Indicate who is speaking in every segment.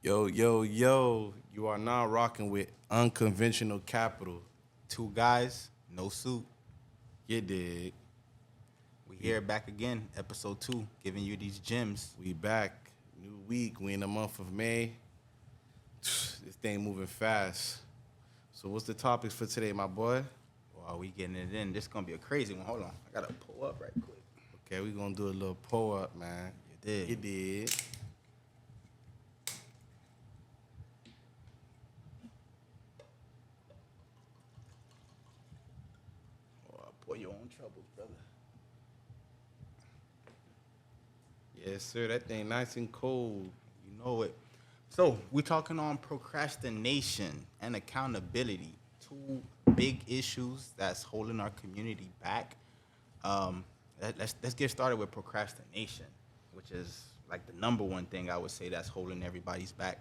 Speaker 1: Yo, yo, yo, you are now rocking with unconventional capital.
Speaker 2: Two guys, no suit.
Speaker 1: You dig?
Speaker 2: We
Speaker 1: We,
Speaker 2: here back again, episode 2, giving you these gems.
Speaker 1: we back. New week. We in the month of May. This thing moving fast. So what's the topics for today, my boy?
Speaker 2: While we getting it in, this gonna be a crazy one. Hold on, I gotta pull up right quick.
Speaker 1: Okay, we gonna do a little pull up, man.
Speaker 2: You did.
Speaker 1: You did.
Speaker 2: Oh, pour your own troubles, brother.
Speaker 1: Yes, sir. That thing nice and cold.
Speaker 2: You know it. So we talking on procrastination and accountability. Two big issues that's holding our community back. Let's get started with procrastination, which is like the number one thing I would say that's holding everybody's back.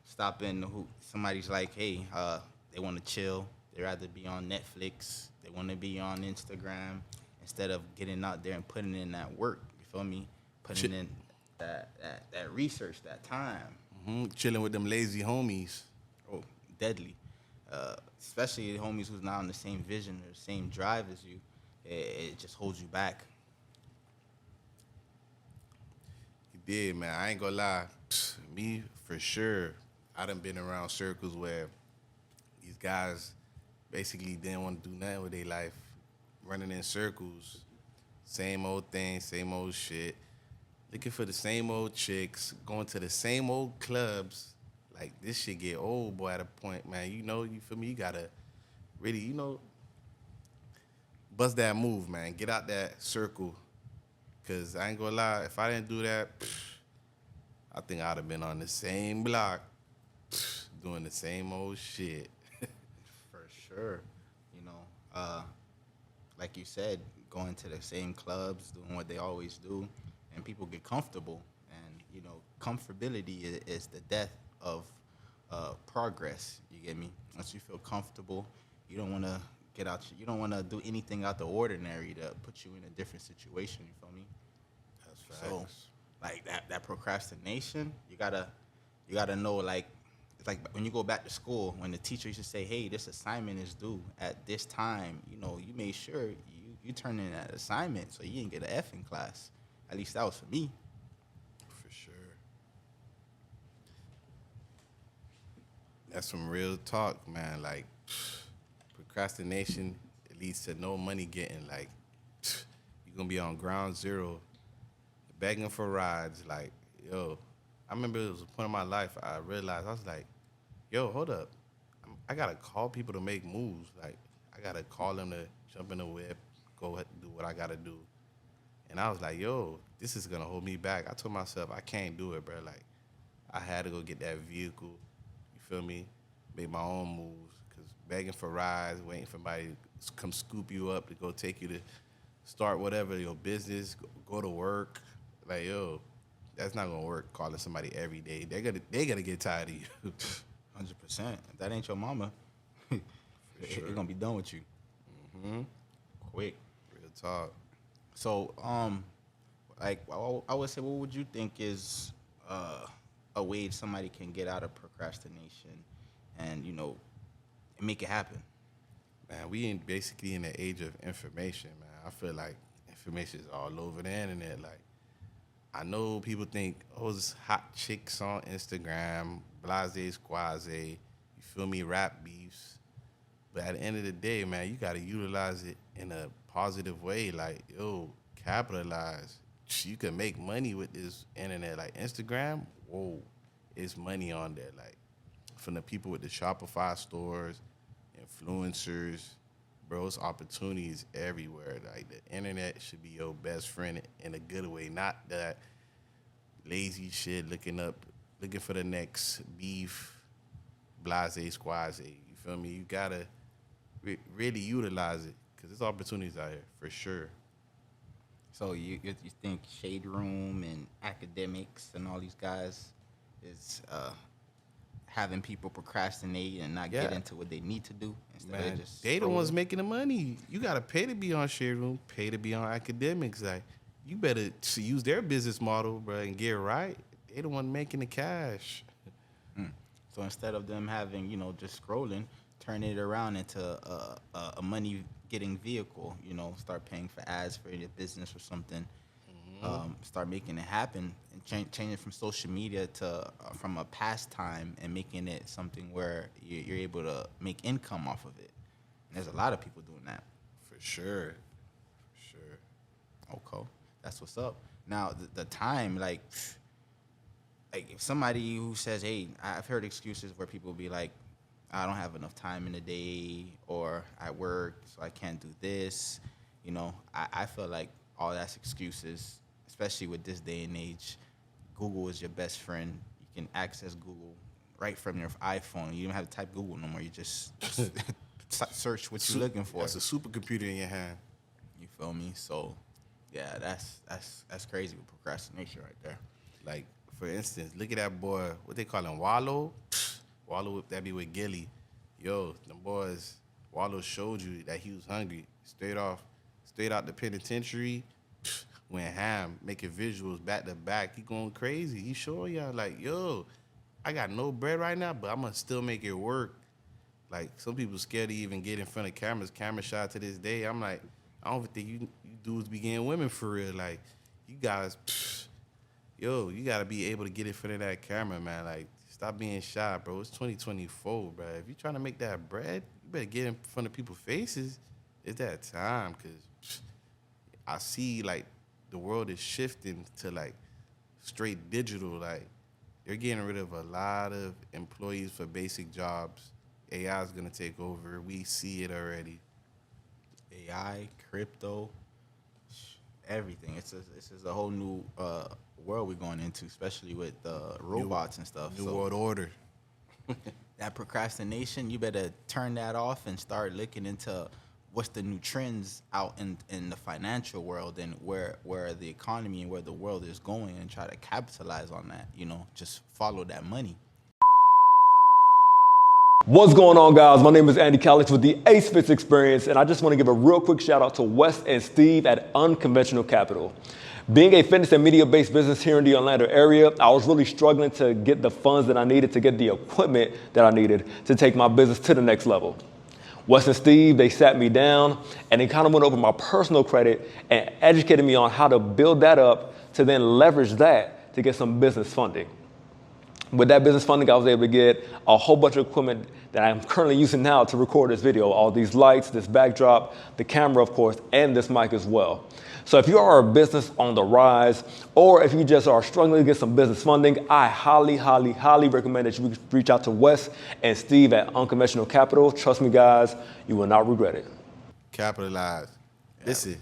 Speaker 2: Stopping who somebody's like, hey, they want to chill. They rather be on Netflix. They want to be on Instagram instead of getting out there and putting in that work. You feel me? Putting in that research, that time.
Speaker 1: Chilling with them lazy homies.
Speaker 2: Oh, deadly. Especially the homies who's not on the same vision or the same drive as you. It just holds you back.
Speaker 1: You did, man. I ain't gonna lie. Me, for sure, I done been around circles where these guys basically didn't want to do nothing with their life, running in circles, same old thing, same old shit, looking for the same old chicks, going to the same old clubs. Like, this shit get old, boy, at a point, man. You feel me? You gotta really, bust that move, man. Get out that circle. Cause I ain't gonna lie, if I didn't do that, I think I'd have been on the same block, doing the same old shit.
Speaker 2: For sure. You know, like you said, going to the same clubs, doing what they always do, and people get comfortable. And comfortability is the death of progress. You get me? Once you feel comfortable, you don't want to get out. You don't want to do anything out the ordinary to put you in a different situation. You feel me?
Speaker 1: That's
Speaker 2: So,
Speaker 1: facts.
Speaker 2: like that procrastination, you gotta know, like, it's like when you go back to school, when the teacher used to say, "Hey, this assignment is due at this time." You made sure you turn in that assignment, so you didn't get an F in class. At least that was for me.
Speaker 1: For sure. That's some real talk, man. Like, procrastination, it leads to no money getting. Like, you're gonna be on ground zero, begging for rides. Like, yo, I remember it was a point in my life I realized, I was like, yo, hold up. I gotta call people to make moves. Like, I gotta call them to jump in the whip, do what I gotta do. And I was like, yo, this is gonna hold me back. I told myself I can't do it, bro. Like, I had to go get that vehicle. You feel me? Make my own moves. Cause begging for rides, waiting for somebody to come scoop you up to go take you to start whatever your business, go to work. Like, yo, that's not gonna work. Calling somebody every day, they gotta get tired of you.
Speaker 2: 100%. If that ain't your mama,
Speaker 1: sure.
Speaker 2: it's gonna be done with you quick.
Speaker 1: Real talk.
Speaker 2: So, like I would say, what would you think is a way somebody can get out of procrastination and make it happen?
Speaker 1: Man, we basically in the age of information, man. I feel like information is all over the internet. Like, I know people think, oh, it's hot chicks on Instagram, blase squaze, you feel me, rap beefs. But at the end of the day, man, you gotta utilize it in a positive way. Like, yo, capitalize. You can make money with this internet. Like, Instagram, whoa, it's money on there. Like, from the people with the Shopify stores, influencers, bro, it's opportunities everywhere. Like, the internet should be your best friend in a good way, not that lazy shit looking for the next beef, blase squaze. You feel me? You gotta really utilize it because there's opportunities out here for sure.
Speaker 2: So you think Shade Room and academics and all these guys is having people procrastinate and not get
Speaker 1: Yeah.
Speaker 2: into what they need to do instead
Speaker 1: Man,
Speaker 2: of just
Speaker 1: they the ones
Speaker 2: scrolling?
Speaker 1: making the money. You gotta pay to be on share room, pay to be on academics. Like, you better use their business model, bro, and get right. they the one making the cash.
Speaker 2: So instead of them having, just scrolling, turn it around into a money getting vehicle. Start paying for ads for your business or something. Start making it happen and change it from social media to from a pastime and making it something where you're able to make income off of it. And there's a lot of people doing that.
Speaker 1: For sure.
Speaker 2: Okay, that's what's up. Now the time, like if somebody who says, "Hey," I've heard excuses where people be like, "I don't have enough time in the day," or "I work, so I can't do this." I feel like all that's excuses, especially with this day and age. Google is your best friend. You can access Google right from your iPhone. You don't have to type Google no more. You just search what you're looking for.
Speaker 1: It's a supercomputer in your hand.
Speaker 2: You feel me? So, yeah, that's crazy with procrastination right there.
Speaker 1: Like, for instance, look at that boy, what they call him, Wallow? Wallow, that be with Gilly. Yo, them boys, Wallow showed you that he was hungry. Straight out the penitentiary, went ham, making visuals back to back. He going crazy. He showing y'all like, yo, I got no bread right now, but I'm going to still make it work. Like, some people scared to even get in front of cameras. Camera shot to this day. I'm like, I don't think you dudes be getting women for real. Like, you guys, you got to be able to get in front of that camera, man. Like, stop being shy, bro. It's 2024, bro. If you're trying to make that bread, you better get in front of people's faces. It's that time, because I see, like, the world is shifting to, like, straight digital. Like, they're getting rid of a lot of employees for basic jobs. AI is going to take over. We see it already.
Speaker 2: AI, crypto, everything. It's a whole new world we're going into, especially with robots and stuff.
Speaker 1: New world order.
Speaker 2: That procrastination, you better turn that off and start looking into what's the new trends out in the financial world and where the economy and where the world is going, and try to capitalize on that. Just follow that money.
Speaker 3: What's going on, guys? My name is Andy Calix with the Ace Fits Experience, and I just want to give a real quick shout out to Wes and Steve at Unconventional Capital. Being a fitness and media-based business here in the Orlando area, I was really struggling to get the funds that I needed to get the equipment that I needed to take my business to the next level. Wes and Steve, they sat me down and they kind of went over my personal credit and educated me on how to build that up to then leverage that to get some business funding. With that business funding, I was able to get a whole bunch of equipment that I'm currently using now to record this video. All these lights, this backdrop, the camera, of course, and this mic as well. So if you are a business on the rise, or if you just are struggling to get some business funding, I highly, highly, highly recommend that you reach out to Wes and Steve at Unconventional Capital. Trust me, guys, you will not regret it.
Speaker 1: Capitalize. Yeah. Listen,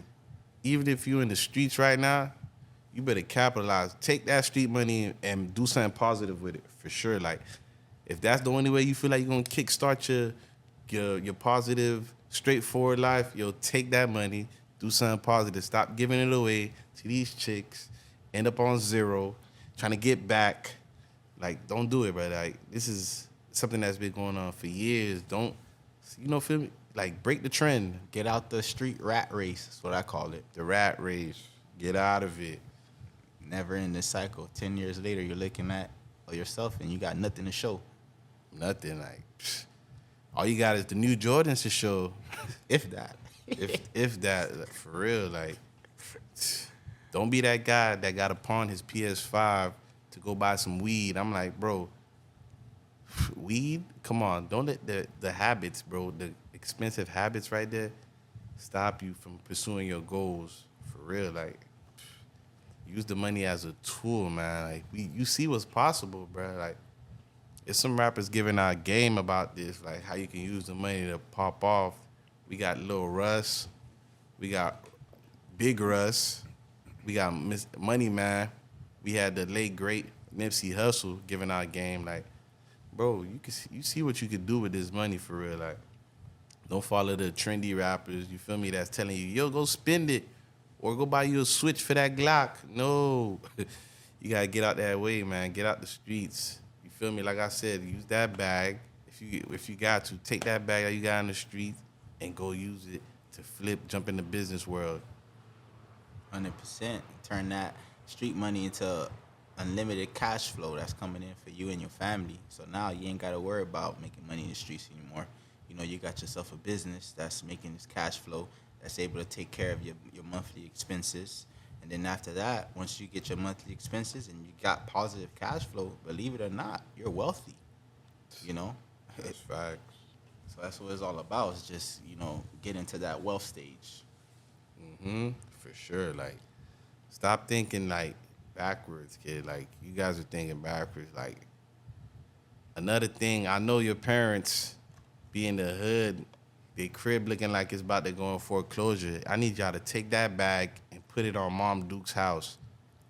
Speaker 1: even if you're in the streets right now, you better capitalize. Take that street money and do something positive with it, for sure. Like, if that's the only way you feel like you're gonna kickstart your positive, straightforward life, take that money, do something positive. Stop giving it away to these chicks. End up on zero, trying to get back. Like, don't do it, bro. Like, this is something that's been going on for years. Don't, feel me? Like, break the trend.
Speaker 2: Get out the street rat race. That's what I call it.
Speaker 1: The rat race. Get out of it.
Speaker 2: Never in this cycle. 10 years later, you're looking at yourself and you got nothing to show.
Speaker 1: Nothing. Like, all you got is the new Jordans to show.
Speaker 2: If that.
Speaker 1: if that, like, for real. Like, don't be that guy that got to pawn his PS5 to go buy some weed. I'm like, bro, weed? Come on. Don't let the habits, bro, the expensive habits right there stop you from pursuing your goals. For real. Like, use the money as a tool, man. Like, you see what's possible, bro. Like, there's some rappers giving out game about this, like how you can use the money to pop off. We got Lil Russ, we got Big Russ, we got Money Man. We had the late great Nipsey Hussle giving out game. Like, bro, you see what you could do with this money, for real. Like, don't follow the trendy rappers. You feel me? That's telling you, yo, go spend it. Or go buy you a Switch for that Glock. No. You got to get out that way, man. Get out the streets. You feel me? Like I said, use that bag. If you got to, take that bag that you got in the street and go use it to jump in the business world.
Speaker 2: 100%. Turn that street money into unlimited cash flow that's coming in for you and your family. So now you ain't got to worry about making money in the streets anymore. You know, you got yourself a business that's making this cash flow that's able to take care of your monthly expenses. And then after that, once you get your monthly expenses and you got positive cash flow, believe it or not, you're wealthy. You know?
Speaker 1: That's facts.
Speaker 2: So that's what it's all about. It's just, you know, get into that wealth stage.
Speaker 1: For sure. Like, stop thinking like backwards, kid. Like, you guys are thinking backwards. Like, another thing, I know your parents be in the hood, their crib looking like it's about to go in foreclosure. I need y'all to take that bag and put it on Mom Duke's house.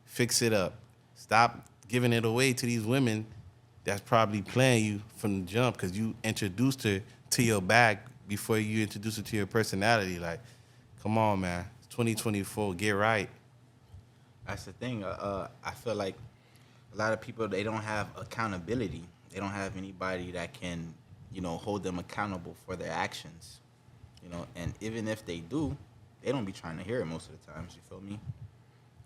Speaker 1: Fix it up. Stop giving it away to these women that's probably playing you from the jump because you introduced her to your bag before you introduced her to your personality. Like, come on, man. It's 2024. Get right.
Speaker 2: That's the thing. I feel like a lot of people, they don't have accountability. They don't have anybody that can, you know, hold them accountable for their actions. You know, and even if they do, they don't be trying to hear it most of the times. You feel me?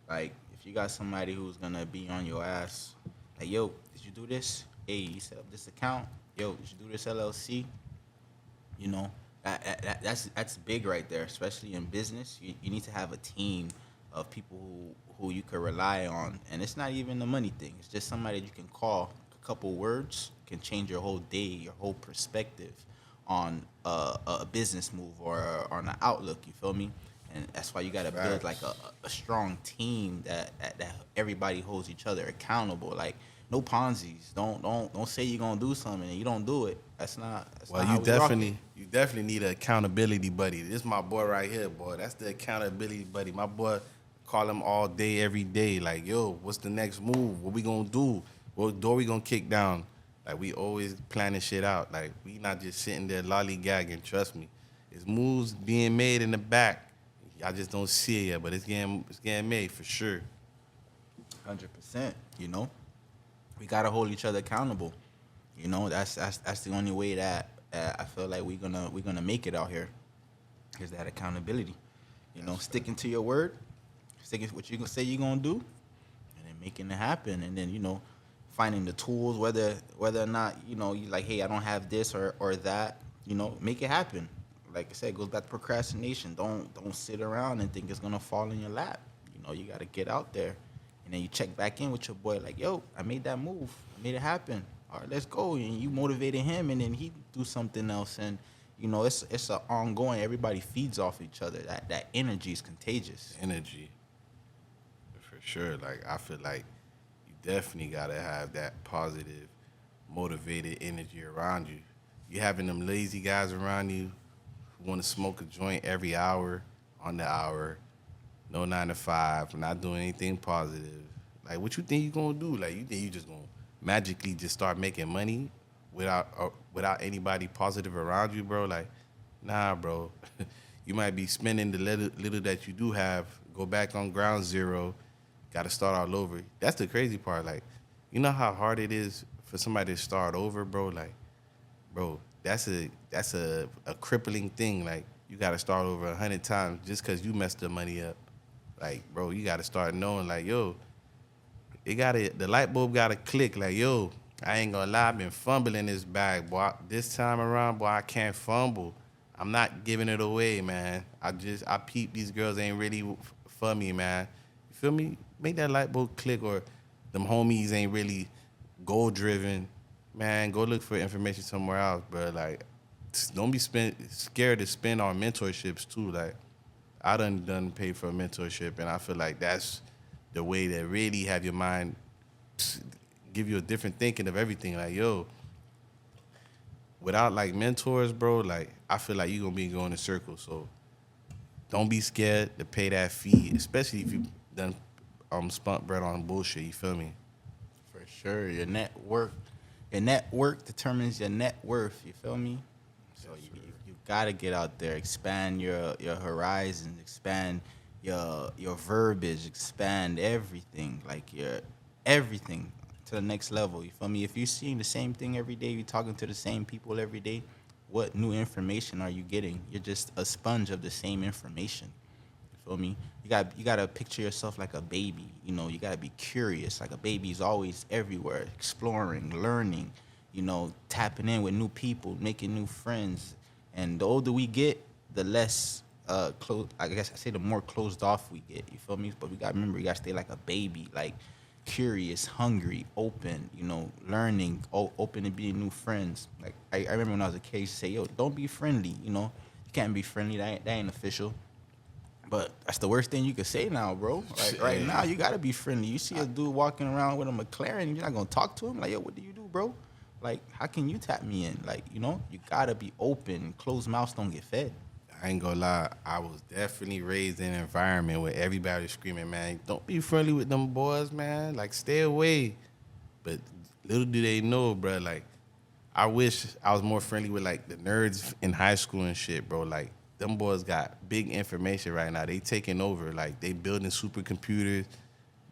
Speaker 2: Like, if you got somebody who's gonna be on your ass, like, yo, did you do this? Hey, you set up this account? Yo, did you do this LLC? You know, that's big right there, especially in business. You need to have a team of people who you can rely on. And it's not even the money thing. It's just somebody you can call. A couple words can change your whole day, your whole perspective on a business move or on an outlook. You feel me? And that's why you got to build like a strong team that everybody holds each other accountable. Like, no Ponzi's. Don't say you're gonna do something and you don't do it. That's not.
Speaker 1: Well, you definitely need an accountability buddy. This is my boy right here, boy. That's the accountability buddy. My boy, call him all day, every day. Like, yo, what's the next move? What we gonna do? What door we gonna kick down? Like, we always planning shit out. Like, we not just sitting there lollygagging. Trust me, it's moves being made in the back. Y'all just don't see it yet, but it's getting made for sure.
Speaker 2: 100%. You know, we gotta hold each other accountable. You know, that's the only way that I feel like we're gonna make it out here. Is that accountability? You know, sticking to your word, sticking to what you gonna say you're gonna do, and then making it happen. And then, you know, finding the tools, whether or not, you know, you like, hey, I don't have this or that. You know, make it happen. Like I said, it goes back to procrastination. Don't sit around and think it's gonna fall in your lap. You know, you gotta get out there, and then you check back in with your boy. Like, yo, I made that move. I made it happen. All right, let's go. And you motivated him, and then he do something else. And, you know, it's an ongoing. Everybody feeds off each other. That energy is contagious.
Speaker 1: Energy, for sure. Like, I feel like you definitely gotta have that positive, motivated energy around you. You having them lazy guys around you who want to smoke a joint every hour on the hour, no 9 to 5, not doing anything positive. Like, what you think you gonna do? Like, you think you just gonna magically just start making money without anybody positive around you, bro? Like, nah, bro. You might be spending the little that you do have, go back on ground zero, got to start all over. That's the crazy part. Like, you know how hard it is for somebody to start over, bro? Like, bro, that's a crippling thing. Like, you got to start over 100 times just because you messed the money up. Like, bro, you got to start knowing, like, yo, the light bulb got to click. Like, yo, I ain't gonna lie, I've been fumbling this bag, boy. This time around, boy, I can't fumble. I'm not giving it away, man. I peep these girls ain't really for me, man. You feel me? Make that light bulb click, or them homies ain't really goal driven. Man, go look for information somewhere else, bro. Like, don't be scared to spend on mentorships too. Like, I done paid for a mentorship, and I feel like that's the way to really have your mind give you a different thinking of everything. Like, yo, without like mentors, bro, like, I feel like you're gonna be going in circles. So don't be scared to pay that fee, especially if you done spent bread on bullshit. You feel me?
Speaker 2: For sure. Your network determines your net worth. You feel me? So you gotta get out there, expand your horizons, expand your verbiage, expand everything, like your everything to the next level. You feel me? If you're seeing the same thing every day, you're talking to the same people every day, what new information are you getting? You're just a sponge of the same information. You feel me? You gotta picture yourself like a baby. You know, you gotta be curious. Like a baby's always everywhere, exploring, learning. You know, tapping in with new people, making new friends. And the older we get, the less close. I guess I say the more closed off we get. You feel me? But we gotta remember, you gotta stay like a baby, like curious, hungry, open. You know, learning, open to being new friends. Like I remember when I was a kid, I used to say, "Yo, don't be friendly." You know, you can't be friendly. That ain't official. But that's the worst thing you could say now, bro. Like right now, you gotta be friendly. You see a dude walking around with a McLaren, you're not gonna talk to him. Like, yo, what do you do, bro? Like, how can you tap me in? Like, you know, you gotta be open. Closed mouths don't get fed.
Speaker 1: I ain't gonna lie, I was definitely raised in an environment where everybody was screaming, man, don't be friendly with them boys, man. Like, stay away. But little do they know, bro, like, I wish I was more friendly with, like, the nerds in high school and shit, bro. Like, them boys got big information right now. They taking over. Like, they building supercomputers.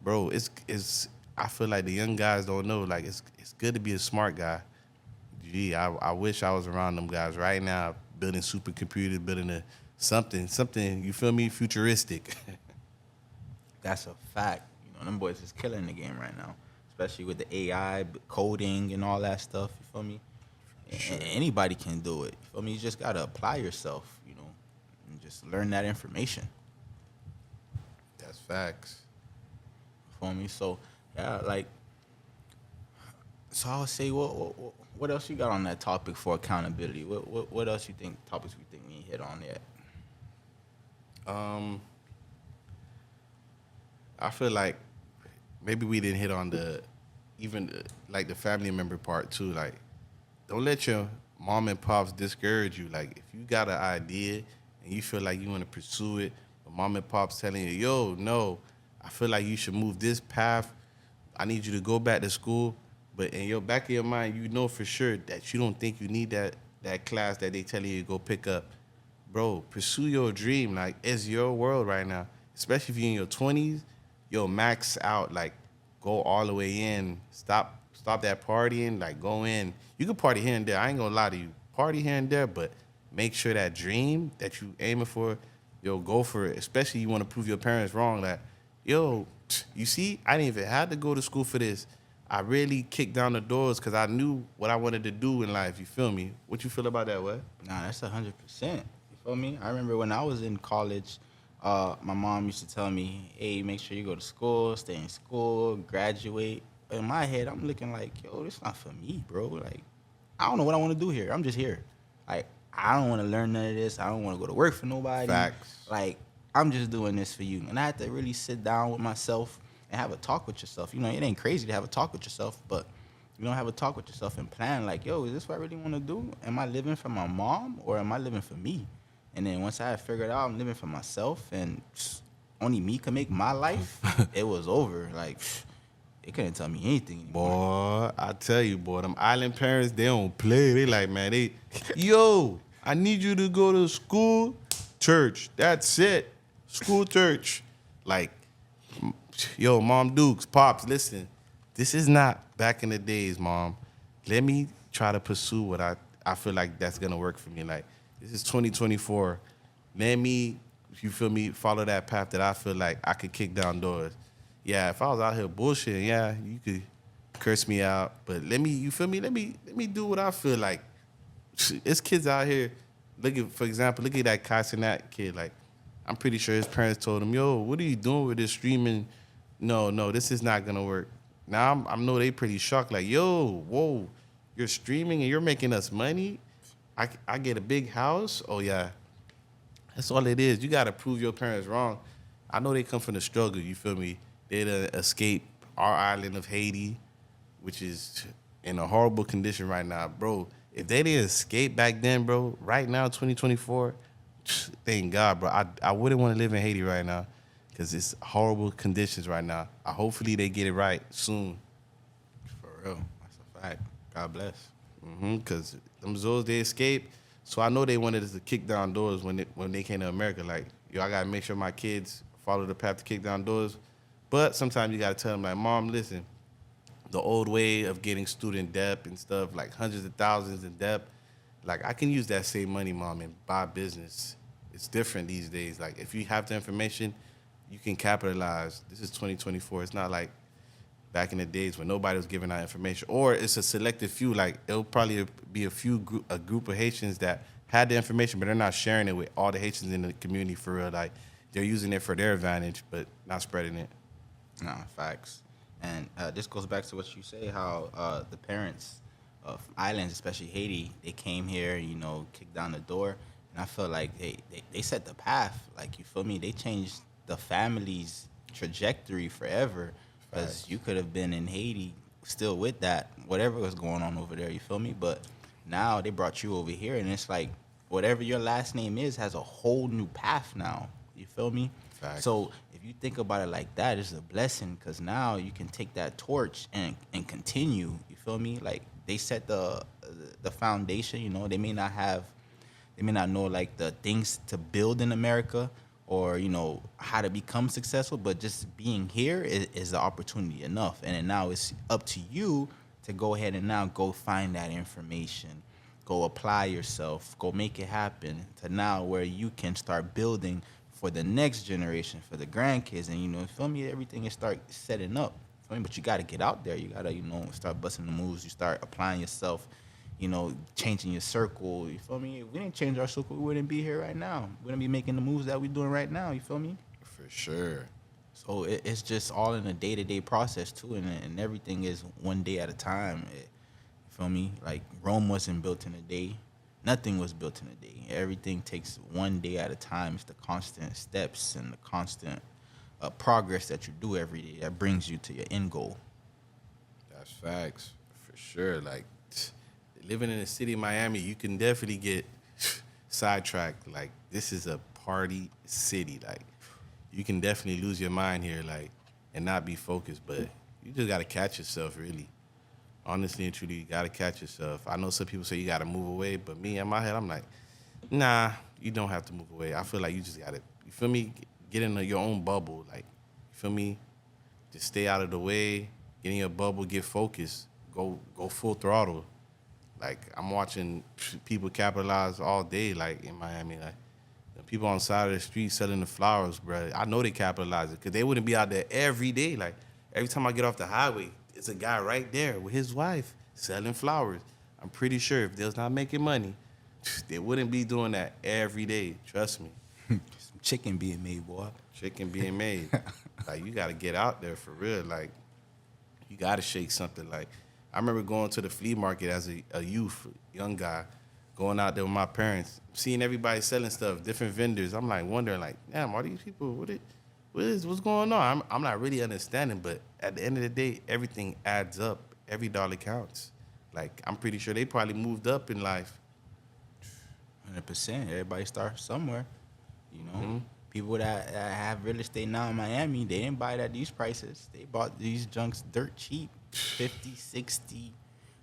Speaker 1: Bro, it's I feel like the young guys don't know. Like, it's good to be a smart guy. Gee, I wish I was around them guys right now, building supercomputers, building something, you feel me, futuristic.
Speaker 2: That's a fact. You know, them boys is killing the game right now, especially with the AI, coding, and all that stuff. You feel me? Sure. Anybody can do it. You feel me? You just gotta apply yourself, you know, and just learn that information.
Speaker 1: That's facts.
Speaker 2: You feel me? So, yeah, like, so I would say, what else you got on that topic for accountability? What else you think, topics we think we ain't hit on yet?
Speaker 1: I feel like maybe we didn't hit on the family member part too. Like, don't let your mom and pops discourage you. Like, if you got an idea and you feel like you want to pursue it, but mom and pops telling you, yo, no, I feel like you should move this path. I need you to go back to school. But in your back of your mind, you know for sure that you don't think you need that class that they tell you to go pick up. Bro, pursue your dream. Like, it's your world right now. Especially if you're in your 20s, yo, max out. Like, go all the way in. Stop that partying. Like, go in. You can party here and there. I ain't gonna lie to you. Party here and there, but make sure that dream that you aiming for, yo, go for it. Especially you want to prove your parents wrong. That, yo, you see, I didn't even have to go to school for this. I really kicked down the doors because I knew what I wanted to do in life. You feel me? What you feel about that, what?
Speaker 2: Nah, that's 100%. You feel me? I remember when I was in college, my mom used to tell me, hey, make sure you go to school, stay in school, graduate. In my head, I'm looking like, yo, this not for me, bro. Like, I don't know what I want to do here. I'm just here. Like, I don't want to learn none of this. I don't want to go to work for nobody.
Speaker 1: Facts.
Speaker 2: Like, I'm just doing this for you. And I had to really sit down with myself and have a talk with yourself. You know, it ain't crazy to have a talk with yourself, but you don't have a talk with yourself and plan like, yo, is this what I really want to do? Am I living for my mom or am I living for me? And then once I had figured out I'm living for myself and only me can make my life, it was over. Like, they couldn't tell me anything anymore.
Speaker 1: Boy, I tell you, boy, them island parents, they don't play. They like, man, yo, I need you to go to school, church. That's it. School, church. Like, yo, Mom Dukes, Pops, listen, this is not back in the days, Mom. Let me try to pursue what I feel like that's going to work for me. Like, this is 2024. Let me, you feel me, follow that path that I feel like I could kick down doors. Yeah, if I was out here bullshitting, yeah, you could curse me out. But let me, you feel me, let me do what I feel like. It's kids out here, for example, look at that Procrastinate kid. Like, I'm pretty sure his parents told him, yo, what are you doing with this streaming? No, this is not gonna work. Now I know they pretty shocked. Like, yo, whoa, you're streaming and you're making us money. I get a big house. Oh yeah, that's all it is. You gotta prove your parents wrong. I know they come from the struggle. You feel me? They done escape our island of Haiti, which is in a horrible condition right now, bro. If they didn't escape back then, bro, right now 2024, thank God, bro. I wouldn't want to live in Haiti right now. Because it's horrible conditions right now. Hopefully they get it right soon.
Speaker 2: For real. That's a fact. God bless.
Speaker 1: Because them Zoes, they escaped. So I know they wanted us to kick down doors when they came to America. Like, yo, I got to make sure my kids follow the path to kick down doors. But sometimes you got to tell them, like, Mom, listen, the old way of getting student debt and stuff, like hundreds of thousands in debt, like, I can use that same money, Mom, and buy business. it's different these days. Like if you have the information, you can capitalize. This is 2024. It's not like back in the days when nobody was giving out information, or it's a selected few. Like it'll probably be a group of Haitians that had the information, but they're not sharing it with all the Haitians in the community for real. Like they're using it for their advantage, but not spreading it.
Speaker 2: No, facts. And this goes back to what you say, how the parents of islands, especially Haiti, they came here, kicked down the door. And I feel like they set the path. Like, you feel me? They changed the family's trajectory forever. Because you could have been in Haiti still with that, whatever was going on over there, you feel me? But now they brought you over here, and it's like whatever your last name is has a whole new path now. You feel me?
Speaker 1: Facts.
Speaker 2: So if you think about it like that, it's a blessing because now you can take that torch and continue. You feel me? Like they set the foundation. They may not know like the things to build in America or how to become successful, but just being here is the opportunity enough. And then now it's up to you to go ahead and now go find that information, go apply yourself, go make it happen to now where you can start building for the next generation, for the grandkids, and you feel me, everything is start setting up. Feel me? But you gotta get out there. You gotta, start busting the moves. You start applying yourself, changing your circle. You feel me? If we didn't change our circle, we wouldn't be here right now. We wouldn't be making the moves that we're doing right now. You feel me?
Speaker 1: For sure.
Speaker 2: So it's just all in a day-to-day process too, and everything is one day at a time. You feel me? Like Rome wasn't built in a day. Nothing was built in a day. Everything takes one day at a time. It's the constant steps and the constant progress that you do every day that brings you to your end goal.
Speaker 1: That's facts, for sure. Like, living in the city of Miami, you can definitely get sidetracked. Like, this is a party city. Like, you can definitely lose your mind here, like, and not be focused. But you just got to catch yourself, really. Honestly and truly, you got to catch yourself. I know some people say you got to move away, but me, in my head, I'm like, nah, you don't have to move away. I feel like you just got to, you feel me, get in your own bubble. Like, you feel me, just stay out of the way, get in your bubble, get focused, go full throttle. Like, I'm watching people capitalize all day, like, in Miami. Like, the people on the side of the street selling the flowers, bro. I know they capitalize it because they wouldn't be out there every day. Like, every time I get off the highway, it's a guy right there with his wife selling flowers. I'm pretty sure if they was not making money, they wouldn't be doing that every day. Trust me.
Speaker 2: Some chicken being made, boy.
Speaker 1: Chicken being made. Like, you got to get out there for real. Like, you got to shake something. Like, I remember going to the flea market as a youth, young guy, going out there with my parents, seeing everybody selling stuff, different vendors. I'm like wondering, like, damn, are these people, what's going on? I'm not really understanding, but at the end of the day, everything adds up. Every dollar counts. Like, I'm pretty sure they probably moved up in life.
Speaker 2: 100%. Everybody starts somewhere. People that have real estate now in Miami, they didn't buy it at these prices. They bought these junks dirt cheap, 50, 60.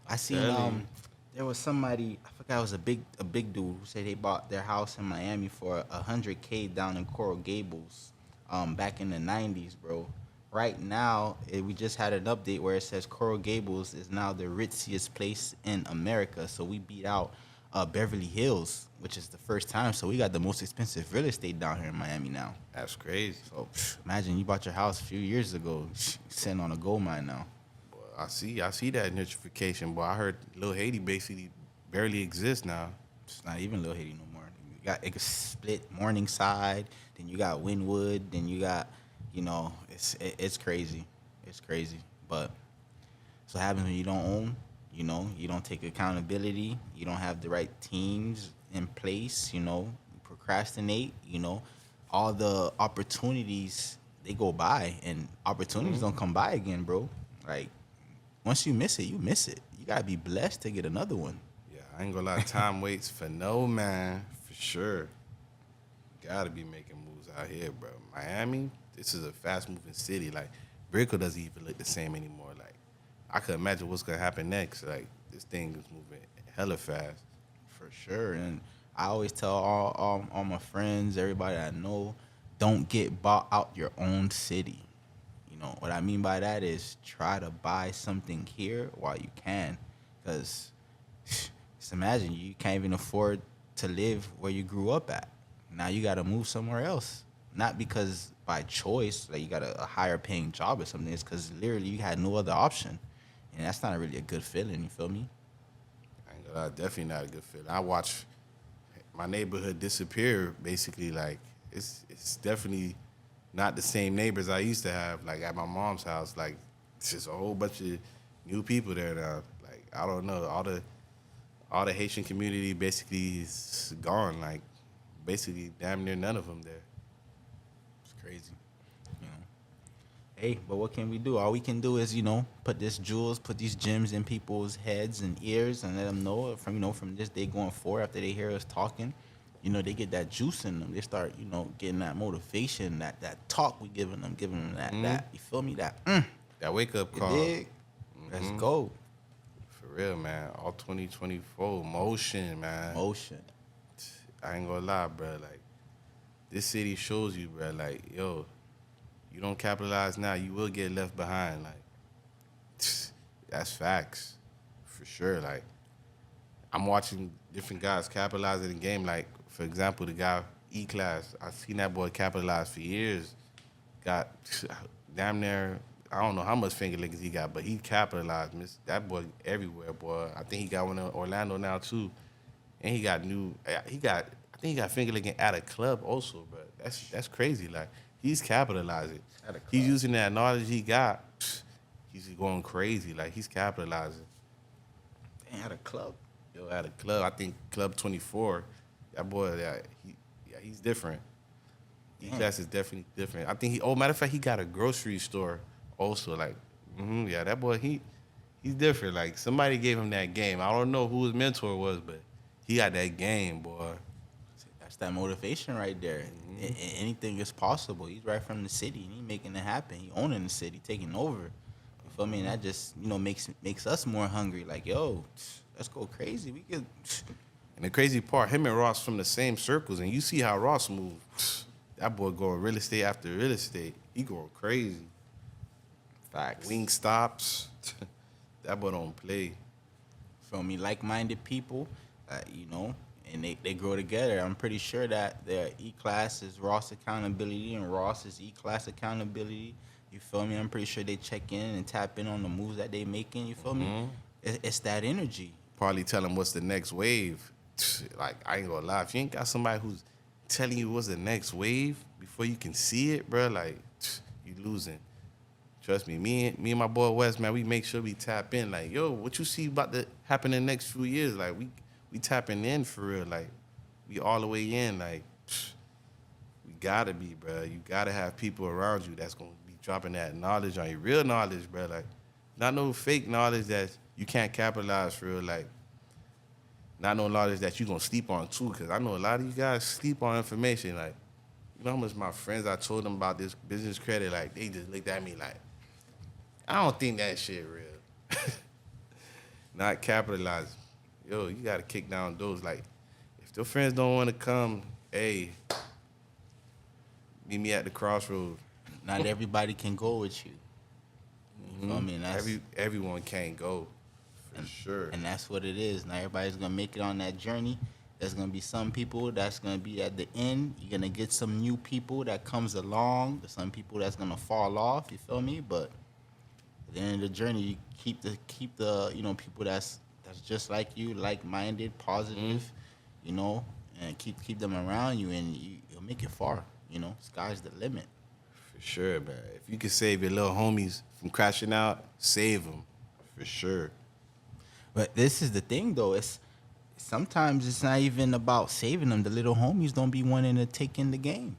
Speaker 2: I seen there was somebody, I forgot, it was a big dude who said they bought their house in Miami for $100K down in Coral Gables, back in the 90s, bro. Right now, we just had an update where it says Coral Gables is now the ritziest place in America. So we beat out Beverly Hills, which is the first time. So we got the most expensive real estate down here in Miami now.
Speaker 1: That's crazy.
Speaker 2: So imagine you bought your house a few years ago, sitting on a gold mine now.
Speaker 1: Boy, I see that gentrification. Boy, I heard Lil Haiti basically barely exists now.
Speaker 2: It's not even Lil Haiti no more. It split Morningside, then you got Wynwood, then you got, it's crazy. It's crazy. But that's what happens when you don't own. You don't take accountability. You don't have the right teams in place. You procrastinate. All the opportunities, they go by, and opportunities don't come by again, bro. Like, once you miss it, you miss it. You gotta be blessed to get another one.
Speaker 1: Yeah, I ain't gonna lie. Time waits for no man, for sure. Gotta be making moves out here, bro. Miami, this is a fast-moving city. Like, Brickell doesn't even look the same anymore. Like, I could imagine what's gonna happen next. Like, this thing is moving hella fast.
Speaker 2: For sure. And I always tell all my friends, everybody I know, don't get bought out your own city. What I mean by that is try to buy something here while you can. Because just imagine, you can't even afford to live where you grew up at. Now you got to move somewhere else. Not because by choice, like you got a higher paying job or something. It's because literally you had no other option. And that's not really a good feeling, you feel me?
Speaker 1: I ain't gonna lie, definitely not a good feeling. I watch my neighborhood disappear, basically. Like, it's definitely not the same neighbors I used to have, like, at my mom's house. Like, it's just a whole bunch of new people there now. Like, I don't know, all the Haitian community basically is gone. Like, basically, damn near none of them there.
Speaker 2: It's crazy. You know. Hey, but what can we do? All we can do is, put these gems in people's heads and ears and let them know from this day going forward after they hear us talking, they get that juice in them. They start, getting that motivation, that talk we giving them that, you feel me?
Speaker 1: That wake-up call.
Speaker 2: Dig? Let's go.
Speaker 1: For real, man. All 2024, motion, man.
Speaker 2: Motion.
Speaker 1: I ain't gonna lie, bro. Like, this city shows you, bro. Like, yo, you don't capitalize now, you will get left behind. Like, that's facts, for sure. Like, I'm watching different guys capitalize in the game. Like, for example, the guy E-Class. I seen that boy capitalize for years. Got damn near, I don't know how much finger licks he got, but he capitalized. That boy everywhere, boy. I think he got one in Orlando now too. And I think he got finger licking at a club also, bro. That's crazy. Like, he's capitalizing. He's using that knowledge he got. He's going crazy. Like, he's capitalizing.
Speaker 2: Damn, at a club.
Speaker 1: Yo, at a club, I think Club 24. That boy, he's different. E-Class is definitely different. I think matter of fact, he got a grocery store also. Like, yeah, that boy, he's different. Like, somebody gave him that game. I don't know who his mentor was, but he got that game, boy.
Speaker 2: That's that motivation right there. Anything is possible. He's right from the city, and he making it happen. He owning the city, taking over. You feel me? And that just, makes us more hungry. Like, yo, let's go crazy. We could.
Speaker 1: And the crazy part, him and Ross from the same circles, and you see how Ross moves. That boy going real estate after real estate. He going crazy.
Speaker 2: Facts.
Speaker 1: Wing stops. That boy don't play.
Speaker 2: Feel me? Like-minded people, and they grow together. I'm pretty sure that their E-Class is Ross accountability and Ross is E-Class accountability. You feel me? I'm pretty sure they check in and tap in on the moves that they making. You feel me? It's that energy.
Speaker 1: Probably tell him what's the next wave. Like, I ain't gonna lie. If you ain't got somebody who's telling you what's the next wave before you can see it, bro, like, you losing. Trust me. Me and my boy Wes, man, we make sure we tap in. Like, yo, what you see about to happen in the next few years? Like, we tapping in for real. Like, we all the way in. Like, we gotta be, bro. You gotta have people around you that's gonna be dropping that knowledge on you. Real knowledge, bro. Like, not no fake knowledge that you can't capitalize for real. Like, not no knowledge that you gonna sleep on too. Cause I know a lot of you guys sleep on information. Like, you know how much my friends, I told them about this business credit, like, they just looked at me like, I don't think that shit real. Not capitalizing. Yo, you gotta kick down doors. Like, if your friends don't want to come, hey, meet me at the crossroads.
Speaker 2: Not everybody can go with you. You feel me? And
Speaker 1: Everyone can't go, for sure.
Speaker 2: And that's what it is. Not everybody's gonna make it on that journey. There's gonna be some people that's gonna be at the end. You're gonna get some new people that comes along. There's some people that's gonna fall off. You feel me? But at the end of the journey, you keep the people that's just like you, like-minded, positive, and keep them around you, and you'll make it far. Sky's the limit.
Speaker 1: For sure, man. If you can save your little homies from crashing out, save them, for sure.
Speaker 2: But this is the thing, though. Sometimes it's not even about saving them. The little homies don't be wanting to take in the game.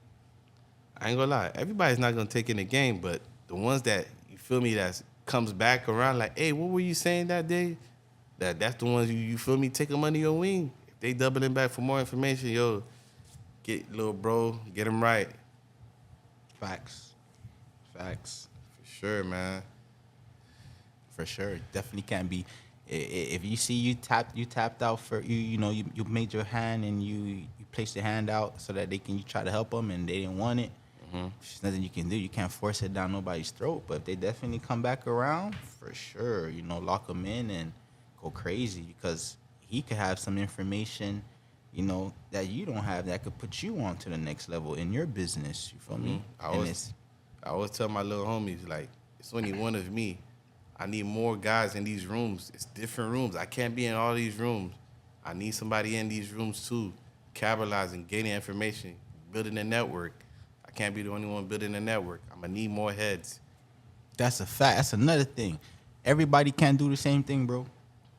Speaker 1: I ain't gonna lie. Everybody's not gonna take in the game, but the ones that, you feel me, that comes back around like, hey, what were you saying that day? That's the ones you feel me, take them under your wing. If they doubling back for more information, yo, get little bro, get them right.
Speaker 2: Facts.
Speaker 1: For sure, man.
Speaker 2: For sure. Definitely can't be. If you see you tapped out for you made your hand and you placed your hand out so that you try to help them and they didn't want it. There's nothing you can do. You can't force it down nobody's throat. But if they definitely come back around, for sure, lock them in and go crazy, because he could have some information you know, that you don't have that could put you on to the next level in your business. You feel me?
Speaker 1: I always tell my little homies, like, it's only one of me. I need more guys in these rooms. It's different rooms. I can't be in all these rooms. I need somebody in these rooms too, capitalizing, gaining information, building a network. I can't be the only one building a network. I'm going to need more heads.
Speaker 2: That's a fact. That's another thing. Everybody can't do the same thing, bro.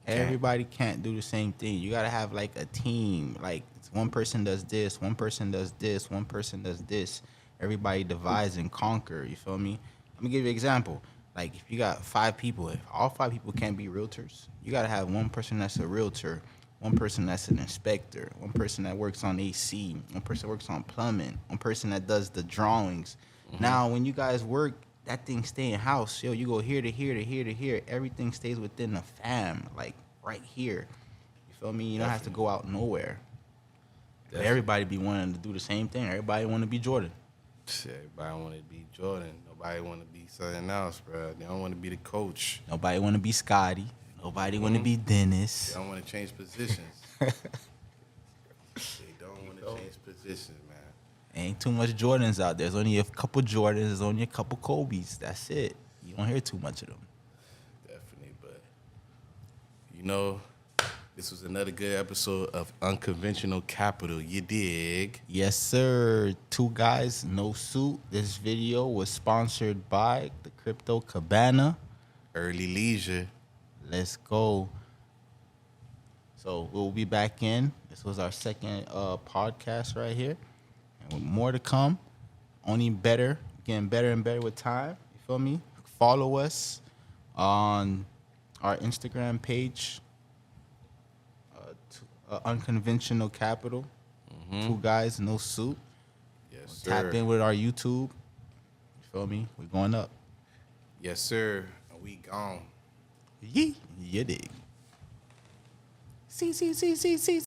Speaker 1: Can't.
Speaker 2: Everybody can't do the same thing. You got to have like a team. Like one person does this, one person does this, one person does this. Everybody divides and conquer. You feel me? Let me give you an example. Like if you got 5 people, if all 5 people can't be realtors, you got to have one person that's a realtor, one person that's an inspector, one person that works on AC, one person that works on plumbing, one person that does the drawings. Now, when you guys work, that thing stay in house. Yo, you go here to here to here to here. Everything stays within the fam, like right here. You feel me? You don't have to go out nowhere. Everybody be wanting to do the same thing. Everybody want to be Jordan.
Speaker 1: Everybody want to be Jordan. Nobody want to be something else, bro. They don't want to be the coach.
Speaker 2: Nobody want to be Scotty. Nobody want to be Dennis.
Speaker 1: They don't want to change positions. They don't want to change positions, man.
Speaker 2: Ain't too much Jordans out there. There's only a couple Jordans. There's only a couple Kobe's. That's it. You don't hear too much of them.
Speaker 1: Definitely, but you know, this was another good episode of Unconventional Capital. You dig?
Speaker 2: Yes, sir. 2 guys, no suit. This video was sponsored by the Crypto Cabana.
Speaker 1: Early leisure.
Speaker 2: Let's go. So we'll be back in. This was our second podcast right here. And with more to come. Only better. Getting better and better with time. You feel me? Follow us on our Instagram page. Unconventional Capital. 2 guys, no suit.
Speaker 1: Yes, sir.
Speaker 2: Tap in with our YouTube. You feel me? We're going up.
Speaker 1: Yes, sir. We gone.
Speaker 2: Yee. You dig. See.